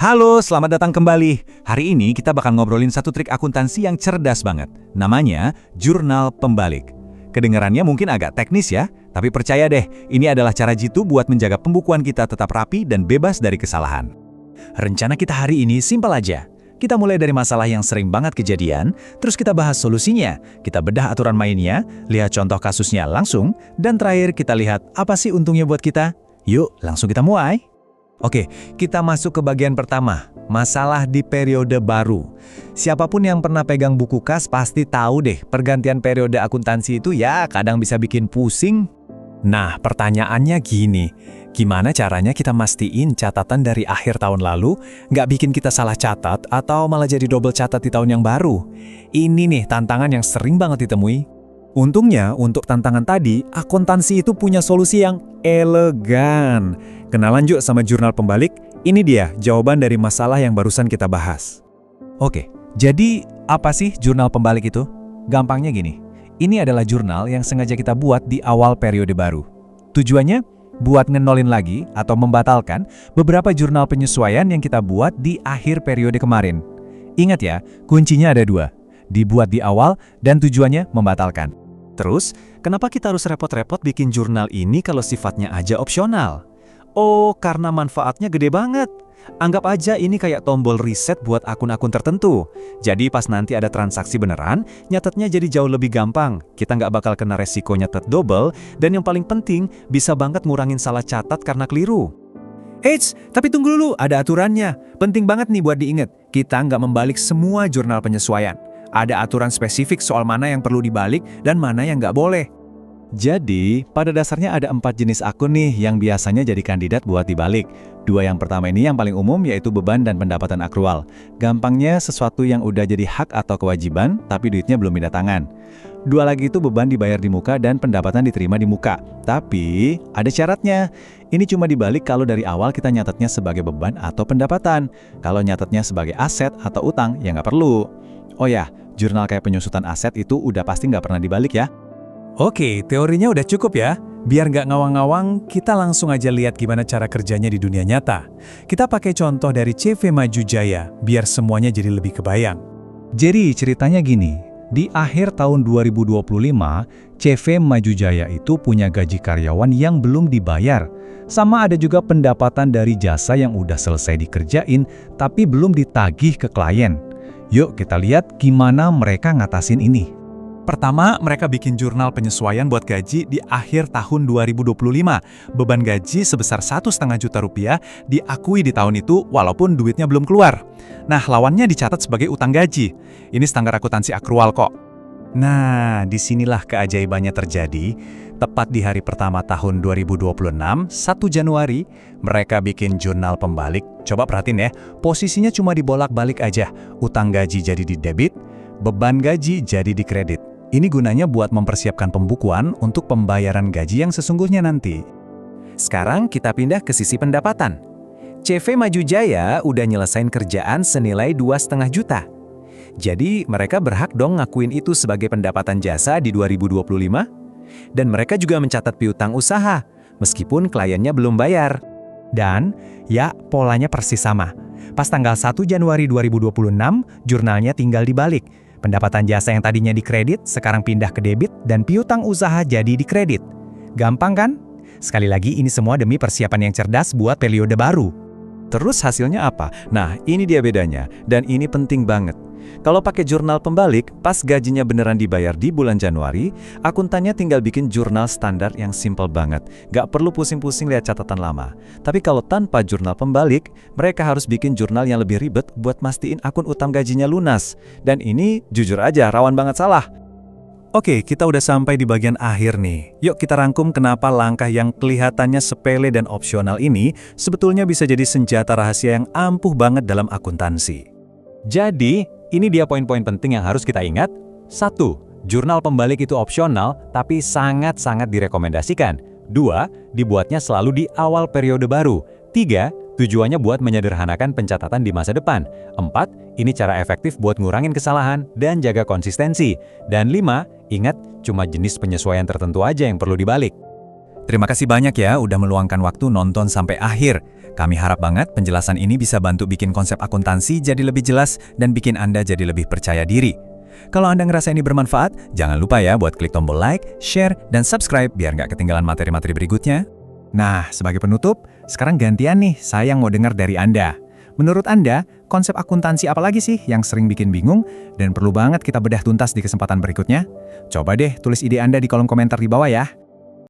Halo, selamat datang kembali. Hari ini kita bakal ngobrolin satu trik akuntansi yang cerdas banget. Namanya jurnal pembalik. Kedengarannya mungkin agak teknis ya, tapi percaya deh, ini adalah cara jitu buat menjaga pembukuan kita tetap rapi dan bebas dari kesalahan. Rencana kita hari ini simpel aja. Kita mulai dari masalah yang sering banget kejadian, terus kita bahas solusinya, kita bedah aturan mainnya, lihat contoh kasusnya langsung, dan terakhir kita lihat apa sih untungnya buat kita. Yuk, langsung kita mulai. Oke, kita masuk ke bagian pertama, masalah di periode baru. Siapapun yang pernah pegang buku kas pasti tahu deh, pergantian periode akuntansi itu ya kadang bisa bikin pusing. Nah, pertanyaannya gini, gimana caranya kita mastiin catatan dari akhir tahun lalu nggak bikin kita salah catat atau malah jadi double catat di tahun yang baru? Ini nih tantangan yang sering banget ditemui. Untungnya, untuk tantangan tadi, akuntansi itu punya solusi yang elegan. Kenalan yuk sama jurnal pembalik, ini dia jawaban dari masalah yang barusan kita bahas. Oke, jadi apa sih jurnal pembalik itu? Gampangnya gini, ini adalah jurnal yang sengaja kita buat di awal periode baru. Tujuannya, buat ngenolin lagi atau membatalkan beberapa jurnal penyesuaian yang kita buat di akhir periode kemarin. Ingat ya, kuncinya ada dua, dibuat di awal dan tujuannya membatalkan. Terus, kenapa kita harus repot-repot bikin jurnal ini kalau sifatnya aja opsional? Oh, karena manfaatnya gede banget. Anggap aja ini kayak tombol reset buat akun-akun tertentu. Jadi pas nanti ada transaksi beneran, nyatetnya jadi jauh lebih gampang. Kita nggak bakal kena resiko nyatet double, dan yang paling penting, bisa banget ngurangin salah catat karena keliru. Eits, tapi tunggu dulu, ada aturannya. Penting banget nih buat diingat, kita nggak membalik semua jurnal penyesuaian. Ada aturan spesifik soal mana yang perlu dibalik dan mana yang nggak boleh. Jadi, pada dasarnya ada 4 jenis akun nih yang biasanya jadi kandidat buat dibalik. 2 yang pertama ini yang paling umum yaitu beban dan pendapatan akrual. Gampangnya sesuatu yang udah jadi hak atau kewajiban tapi duitnya belum pindah tangan. 2 lagi itu beban dibayar di muka dan pendapatan diterima di muka. Tapi, ada syaratnya. Ini cuma dibalik kalau dari awal kita nyatetnya sebagai beban atau pendapatan. Kalau nyatetnya sebagai aset atau utang, ya nggak perlu. Oh ya, jurnal kayak penyusutan aset itu udah pasti nggak pernah dibalik ya. Oke, teorinya udah cukup ya. Biar nggak ngawang-ngawang, kita langsung aja lihat gimana cara kerjanya di dunia nyata. Kita pakai contoh dari CV Maju Jaya, biar semuanya jadi lebih kebayang. Jadi ceritanya gini, di akhir tahun 2025, CV Maju Jaya itu punya gaji karyawan yang belum dibayar. Sama ada juga pendapatan dari jasa yang udah selesai dikerjain, tapi belum ditagih ke klien. Yuk kita lihat gimana mereka ngatasin ini. Pertama, mereka bikin jurnal penyesuaian buat gaji di akhir tahun 2025. Beban gaji sebesar 1,5 juta rupiah diakui di tahun itu walaupun duitnya belum keluar. Nah, lawannya dicatat sebagai utang gaji. Ini standar akuntansi akrual kok. Nah, disinilah keajaibannya terjadi. Tepat di hari pertama tahun 2026, 1 Januari, mereka bikin jurnal pembalik. Coba perhatiin ya, posisinya cuma dibolak-balik aja. Utang gaji jadi di debit, beban gaji jadi di kredit. Ini gunanya buat mempersiapkan pembukuan untuk pembayaran gaji yang sesungguhnya nanti. Sekarang kita pindah ke sisi pendapatan. CV Maju Jaya udah nyelesain kerjaan senilai 2,5 juta. Jadi mereka berhak dong ngakuin itu sebagai pendapatan jasa di 2025. Dan mereka juga mencatat piutang usaha, meskipun kliennya belum bayar. Dan, ya polanya persis sama. Pas tanggal 1 Januari 2026, jurnalnya tinggal dibalik. Pendapatan jasa yang tadinya dikredit, sekarang pindah ke debit, dan piutang usaha jadi dikredit. Gampang kan? Sekali lagi, ini semua demi persiapan yang cerdas buat periode baru. Terus hasilnya apa? Nah, ini dia bedanya, dan ini penting banget. Kalau pakai jurnal pembalik, pas gajinya beneran dibayar di bulan Januari, akuntannya tinggal bikin jurnal standar yang simple banget. Gak perlu pusing-pusing lihat catatan lama. Tapi kalau tanpa jurnal pembalik, mereka harus bikin jurnal yang lebih ribet buat mastiin akun utang gajinya lunas. Dan ini, jujur aja, rawan banget salah. Oke, kita udah sampai di bagian akhir nih. Yuk kita rangkum kenapa langkah yang kelihatannya sepele dan opsional ini sebetulnya bisa jadi senjata rahasia yang ampuh banget dalam akuntansi. Jadi, ini dia poin-poin penting yang harus kita ingat. 1. Jurnal pembalik itu opsional, tapi sangat-sangat direkomendasikan. 2. Dibuatnya selalu di awal periode baru. 3. Tujuannya buat menyederhanakan pencatatan di masa depan. 4. Ini cara efektif buat ngurangin kesalahan dan jaga konsistensi. Dan 5. Ingat, cuma jenis penyesuaian tertentu aja yang perlu dibalik. Terima kasih banyak ya udah meluangkan waktu nonton sampai akhir. Kami harap banget penjelasan ini bisa bantu bikin konsep akuntansi jadi lebih jelas dan bikin Anda jadi lebih percaya diri. Kalau Anda ngerasa ini bermanfaat, jangan lupa ya buat klik tombol like, share, dan subscribe biar nggak ketinggalan materi-materi berikutnya. Nah, sebagai penutup, sekarang gantian nih saya yang mau dengar dari Anda. Menurut Anda, konsep akuntansi apa lagi sih yang sering bikin bingung dan perlu banget kita bedah tuntas di kesempatan berikutnya? Coba deh tulis ide Anda di kolom komentar di bawah ya.